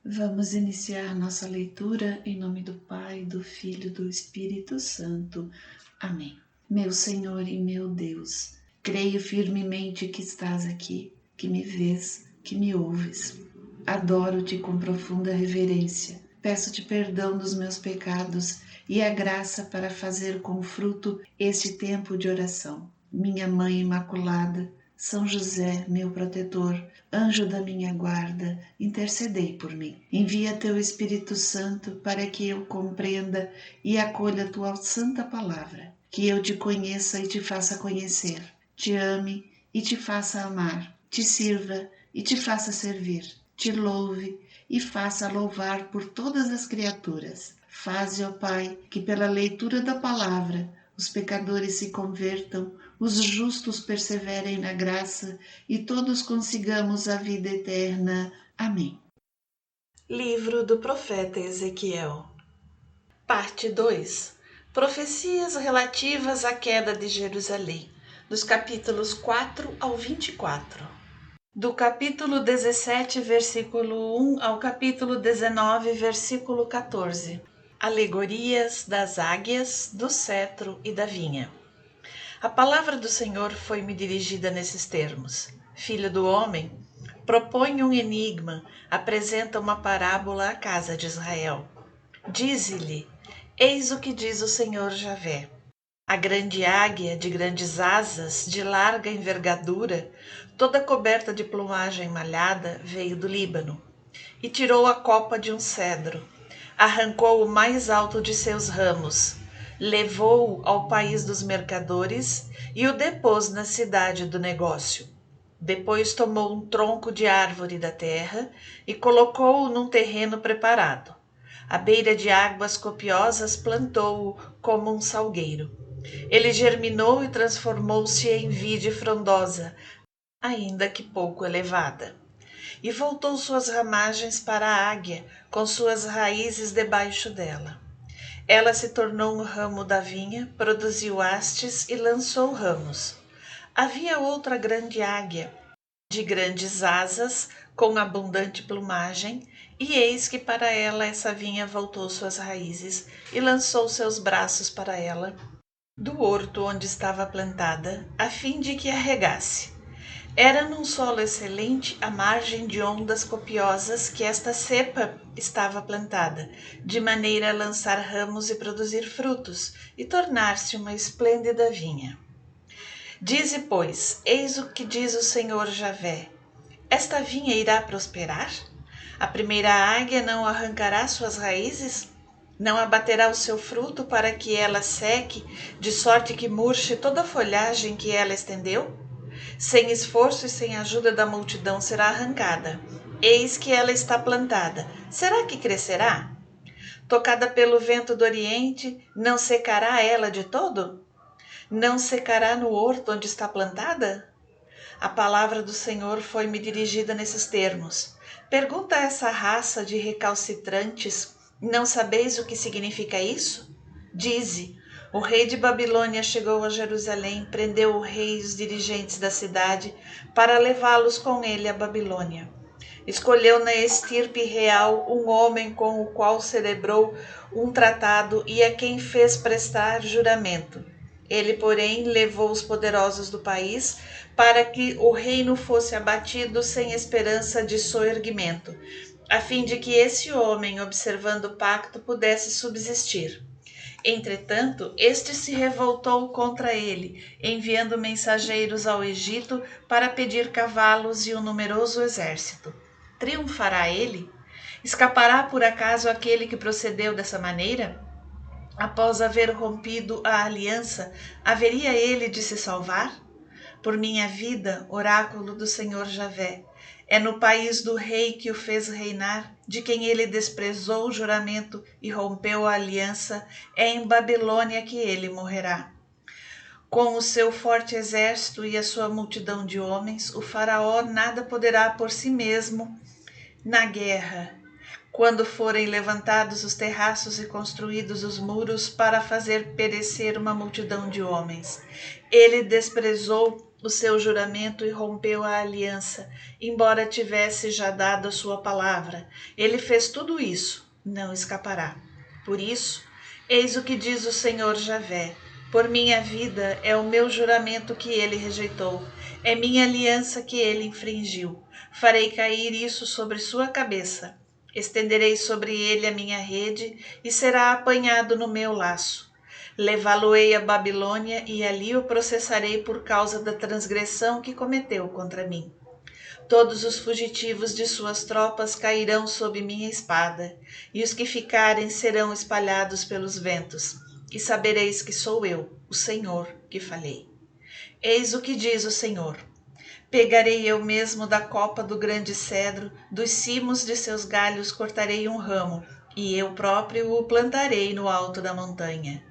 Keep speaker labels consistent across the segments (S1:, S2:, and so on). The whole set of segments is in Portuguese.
S1: Vamos iniciar nossa leitura em nome do Pai, do Filho e do Espírito Santo. Amém. Meu Senhor e meu Deus, creio firmemente que estás aqui, que me vês, que me ouves. Adoro-te com profunda reverência. Peço-te perdão dos meus pecados e a graça para fazer com fruto este tempo de oração. Minha Mãe Imaculada, São José, meu protetor, anjo da minha guarda, intercedei por mim. Envia teu Espírito Santo para que eu compreenda e acolha tua santa palavra, que eu te conheça e te faça conhecer, te ame e te faça amar, te sirva e te faça servir, te louve e faça louvar por todas as criaturas. Faze, ó Pai, que pela leitura da palavra os pecadores se convertam, os justos perseverem na graça e todos consigamos a vida eterna. Amém.
S2: Livro do profeta Ezequiel. Parte 2. Profecias relativas à queda de Jerusalém, dos capítulos 4 ao 24. Do capítulo 17, versículo 1 ao capítulo 19, versículo 14. Alegorias das águias, do cetro e da vinha. A palavra do Senhor foi-me dirigida nesses termos: Filho do homem, propõe um enigma, apresenta uma parábola à casa de Israel. Dize-lhe: Eis o que diz o Senhor Javé. A grande águia de grandes asas, de larga envergadura, toda coberta de plumagem malhada, veio do Líbano e tirou a copa de um cedro, arrancou o mais alto de seus ramos, levou-o ao país dos mercadores e o depôs na cidade do negócio. Depois tomou um tronco de árvore da terra e colocou-o num terreno preparado. À beira de águas copiosas plantou-o como um salgueiro. Ele germinou e transformou-se em vide frondosa, ainda que pouco elevada. E voltou suas ramagens para a águia, com suas raízes debaixo dela. Ela se tornou um ramo da vinha, produziu hastes e lançou ramos. Havia outra grande águia, de grandes asas, com abundante plumagem, e eis que para ela essa vinha voltou suas raízes e lançou seus braços para ela, do horto onde estava plantada, a fim de que a regasse. Era num solo excelente, à margem de ondas copiosas, que esta cepa estava plantada, de maneira a lançar ramos e produzir frutos, e tornar-se uma esplêndida vinha. Dize, pois, eis o que diz o Senhor Javé: esta vinha irá prosperar? A primeira águia não arrancará suas raízes? Não abaterá o seu fruto para que ela seque, de sorte que murche toda a folhagem que ela estendeu? Sem esforço e sem ajuda da multidão será arrancada. Eis que ela está plantada. Será que crescerá? Tocada pelo vento do oriente, não secará ela de todo? Não secará no horto onde está plantada? A palavra do Senhor foi-me dirigida nesses termos: pergunta a essa raça de recalcitrantes: não sabeis o que significa isso? Dize: o rei de Babilônia chegou a Jerusalém, prendeu o rei e os dirigentes da cidade para levá-los com ele à Babilônia. Escolheu na estirpe real um homem com o qual celebrou um tratado e a quem fez prestar juramento. Ele, porém, levou os poderosos do país para que o reino fosse abatido sem esperança de soerguimento, a fim de que esse homem, observando o pacto, pudesse subsistir. Entretanto, este se revoltou contra ele, enviando mensageiros ao Egito para pedir cavalos e um numeroso exército. Triunfará ele? Escapará por acaso aquele que procedeu dessa maneira? Após haver rompido a aliança, haveria ele de se salvar? Por minha vida, oráculo do Senhor Javé, é no país do rei que o fez reinar, de quem ele desprezou o juramento e rompeu a aliança, é em Babilônia que ele morrerá. Com o seu forte exército e a sua multidão de homens, o faraó nada poderá por si mesmo na guerra, quando forem levantados os terraços e construídos os muros para fazer perecer uma multidão de homens. Ele desprezou o seu juramento e rompeu a aliança, embora tivesse já dado a sua palavra. Ele fez tudo isso, não escapará. Por isso, eis o que diz o Senhor Javé: por minha vida é o meu juramento que ele rejeitou, é minha aliança que ele infringiu. Farei cair isso sobre sua cabeça. Estenderei sobre ele a minha rede e será apanhado no meu laço. Levá-lo-ei à Babilônia e ali o processarei por causa da transgressão que cometeu contra mim. Todos os fugitivos de suas tropas cairão sob minha espada, e os que ficarem serão espalhados pelos ventos. E sabereis que sou eu, o Senhor, que falei. Eis o que diz o Senhor: pegarei eu mesmo da copa do grande cedro, dos cimos de seus galhos cortarei um ramo, e eu próprio o plantarei no alto da montanha.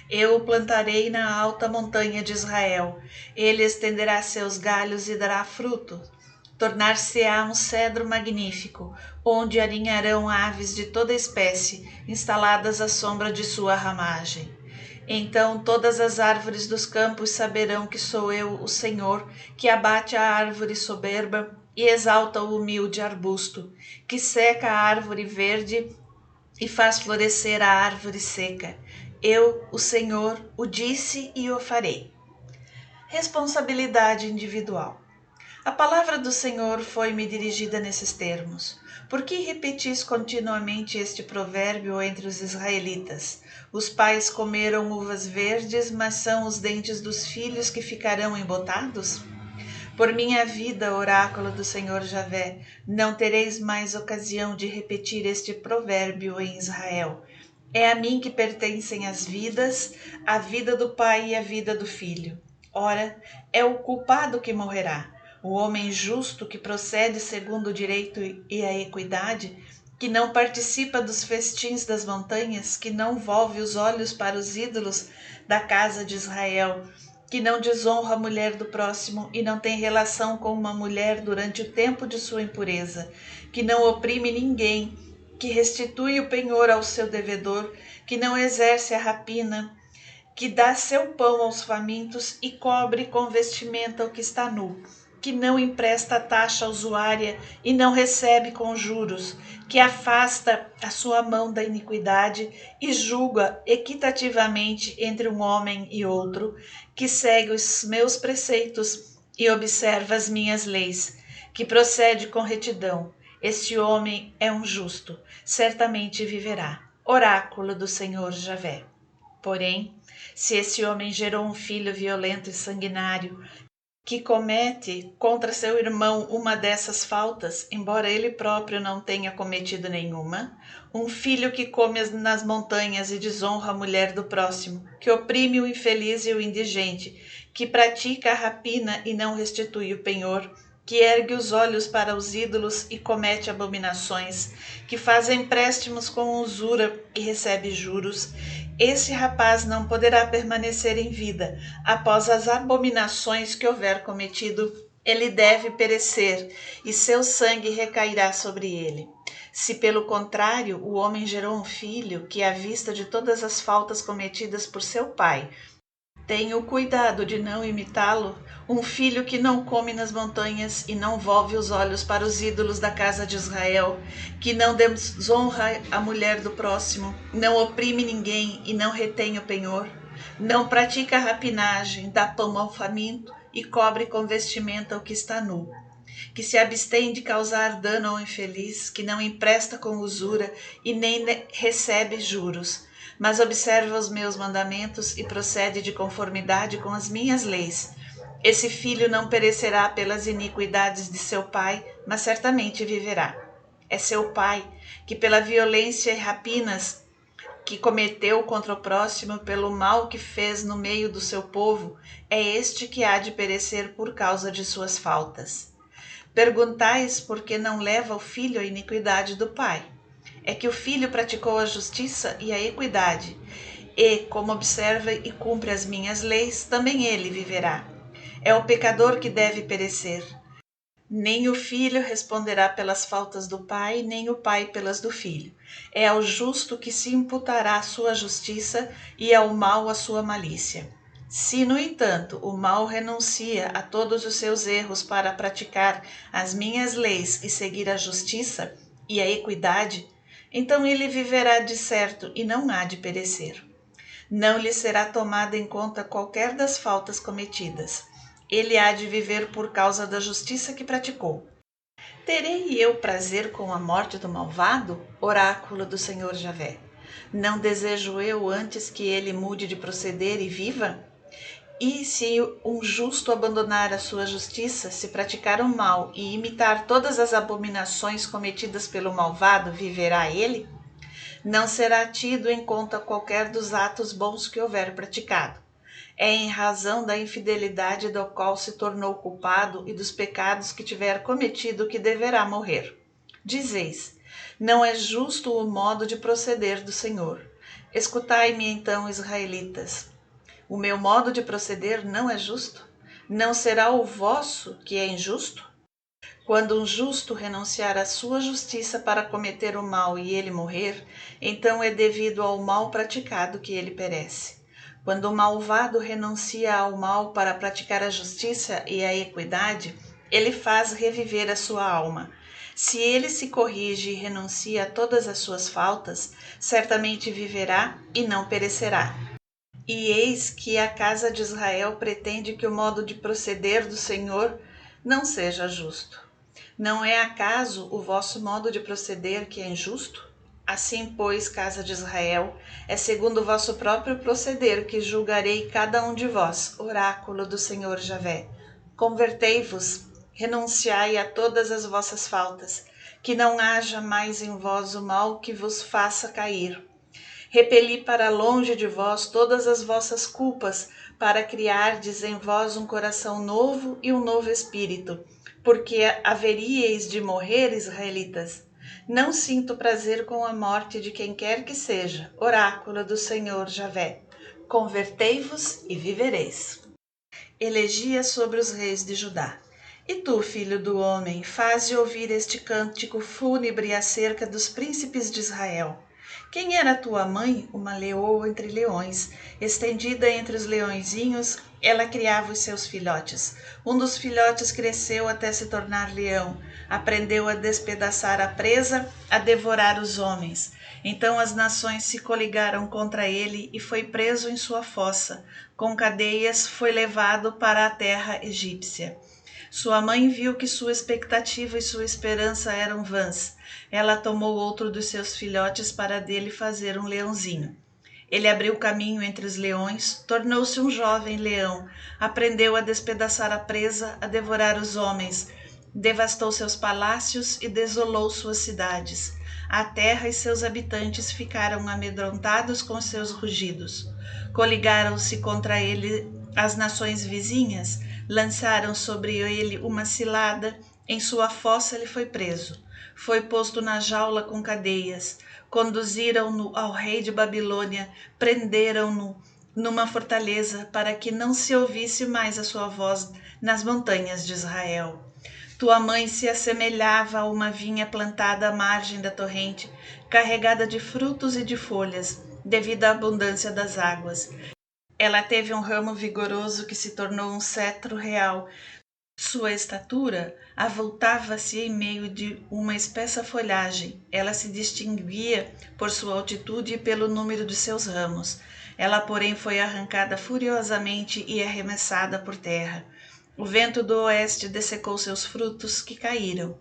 S2: Eu o plantarei na alta montanha de Israel. Ele estenderá seus galhos e dará fruto. Tornar-se-á um cedro magnífico, onde aninharão aves de toda espécie, instaladas à sombra de sua ramagem. Então todas as árvores dos campos saberão que sou eu, o Senhor, que abate a árvore soberba e exalta o humilde arbusto, que seca a árvore verde e faz florescer a árvore seca. Eu, o Senhor, o disse e o farei. Responsabilidade individual. A palavra do Senhor foi-me dirigida nesses termos: por que repetis continuamente este provérbio entre os israelitas? Os pais comeram uvas verdes, mas são os dentes dos filhos que ficarão embotados? Por minha vida, oráculo do Senhor Javé, não tereis mais ocasião de repetir este provérbio em Israel. É a mim que pertencem as vidas, a vida do pai e a vida do filho. Ora, é o culpado que morrerá. O homem justo que procede segundo o direito e a equidade, que não participa dos festins das montanhas, que não volve os olhos para os ídolos da casa de Israel, que não desonra a mulher do próximo e não tem relação com uma mulher durante o tempo de sua impureza, que não oprime ninguém, que restitui o penhor ao seu devedor, que não exerce a rapina, que dá seu pão aos famintos e cobre com vestimenta o que está nu, que não empresta taxa usuária e não recebe com juros, que afasta a sua mão da iniquidade e julga equitativamente entre um homem e outro, que segue os meus preceitos e observa as minhas leis, que procede com retidão. Este homem é um justo, certamente viverá. Oráculo do Senhor Javé. Porém, se esse homem gerou um filho violento e sanguinário, que comete contra seu irmão uma dessas faltas, embora ele próprio não tenha cometido nenhuma, um filho que come nas montanhas e desonra a mulher do próximo, que oprime o infeliz e o indigente, que pratica a rapina e não restitui o penhor, que ergue os olhos para os ídolos e comete abominações, que faz empréstimos com usura e recebe juros, esse rapaz não poderá permanecer em vida. Após as abominações que houver cometido, ele deve perecer, e seu sangue recairá sobre ele. Se, pelo contrário, o homem gerou um filho que, à vista de todas as faltas cometidas por seu pai, tem o cuidado de não imitá-lo, um filho que não come nas montanhas e não volve os olhos para os ídolos da casa de Israel, que não desonra a mulher do próximo, não oprime ninguém e não retém o penhor, não pratica a rapinagem, dá pão ao faminto e cobre com vestimenta o que está nu, que se abstém de causar dano ao infeliz, que não empresta com usura e nem recebe juros, mas observa os meus mandamentos e procede de conformidade com as minhas leis. Esse filho não perecerá pelas iniquidades de seu pai, mas certamente viverá. É seu pai, que pela violência e rapinas que cometeu contra o próximo, pelo mal que fez no meio do seu povo, é este que há de perecer por causa de suas faltas. Perguntais por que não leva o filho à iniquidade do pai. É que o filho praticou a justiça e a equidade, e, como observa e cumpre as minhas leis, também ele viverá. É o pecador que deve perecer. Nem o filho responderá pelas faltas do pai, nem o pai pelas do filho. É ao justo que se imputará a sua justiça e ao mau a sua malícia. Se, no entanto, o mal renuncia a todos os seus erros para praticar as minhas leis e seguir a justiça e a equidade, então ele viverá de certo e não há de perecer. Não lhe será tomada em conta qualquer das faltas cometidas. Ele há de viver por causa da justiça que praticou. Terei eu prazer com a morte do malvado? Oráculo do Senhor Javé. Não desejo eu antes que ele mude de proceder e viva? E se um justo abandonar a sua justiça, se praticar o mal e imitar todas as abominações cometidas pelo malvado, viverá ele? Não será tido em conta qualquer dos atos bons que houver praticado. É em razão da infidelidade do qual se tornou culpado e dos pecados que tiver cometido que deverá morrer. Dizeis: não é justo o modo de proceder do Senhor. Escutai-me então, israelitas. O meu modo de proceder não é justo? Não será o vosso que é injusto? Quando um justo renunciar à sua justiça para cometer o mal e ele morrer, então é devido ao mal praticado que ele perece. Quando o malvado renuncia ao mal para praticar a justiça e a equidade, ele faz reviver a sua alma. Se ele se corrige e renuncia a todas as suas faltas, certamente viverá e não perecerá. E eis que a casa de Israel pretende que o modo de proceder do Senhor não seja justo. Não é acaso o vosso modo de proceder que é injusto? Assim, pois, casa de Israel, é segundo o vosso próprio proceder que julgarei cada um de vós, oráculo do Senhor Javé. Convertei-vos, renunciai a todas as vossas faltas, que não haja mais em vós o mal que vos faça cair. Repeli para longe de vós todas as vossas culpas, para criardes em vós um coração novo e um novo espírito, porque haveríeis de morrer, israelitas. Não sinto prazer com a morte de quem quer que seja, oráculo do Senhor Javé. Convertei-vos e vivereis. Elegia sobre os reis de Judá. E tu, filho do homem, faze ouvir este cântico fúnebre acerca dos príncipes de Israel. Quem era tua mãe? Uma leoa entre leões. Estendida entre os leõezinhos, ela criava os seus filhotes. Um dos filhotes cresceu até se tornar leão. Aprendeu a despedaçar a presa, a devorar os homens. Então as nações se coligaram contra ele e foi preso em sua fossa. Com cadeias foi levado para a terra egípcia. Sua mãe viu que sua expectativa e sua esperança eram vãs. Ela tomou outro dos seus filhotes para dele fazer um leãozinho. Ele abriu caminho entre os leões, tornou-se um jovem leão, aprendeu a despedaçar a presa, a devorar os homens, devastou seus palácios e desolou suas cidades. A terra e seus habitantes ficaram amedrontados com seus rugidos. Coligaram-se contra ele as nações vizinhas, lançaram sobre ele uma cilada, em sua fossa ele foi preso. Foi posto na jaula com cadeias, conduziram-no ao rei de Babilônia, prenderam-no numa fortaleza para que não se ouvisse mais a sua voz nas montanhas de Israel. Tua mãe se assemelhava a uma vinha plantada à margem da torrente, carregada de frutos e de folhas, devido à abundância das águas. Ela teve um ramo vigoroso que se tornou um cetro real. Sua estatura avultava-se em meio de uma espessa folhagem. Ela se distinguia por sua altitude e pelo número de seus ramos. Ela, porém, foi arrancada furiosamente e arremessada por terra. O vento do oeste dessecou seus frutos, que caíram.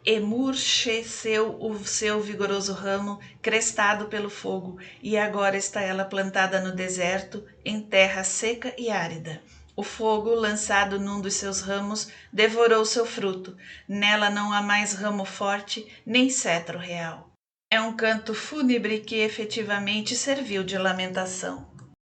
S2: Emurcheceu o seu vigoroso ramo, crestado pelo fogo, e agora está ela plantada no deserto, em terra seca e árida. O fogo, lançado num dos seus ramos, devorou seu fruto. Nela não há mais ramo forte, nem cetro real. É um canto fúnebre que efetivamente serviu de lamentação.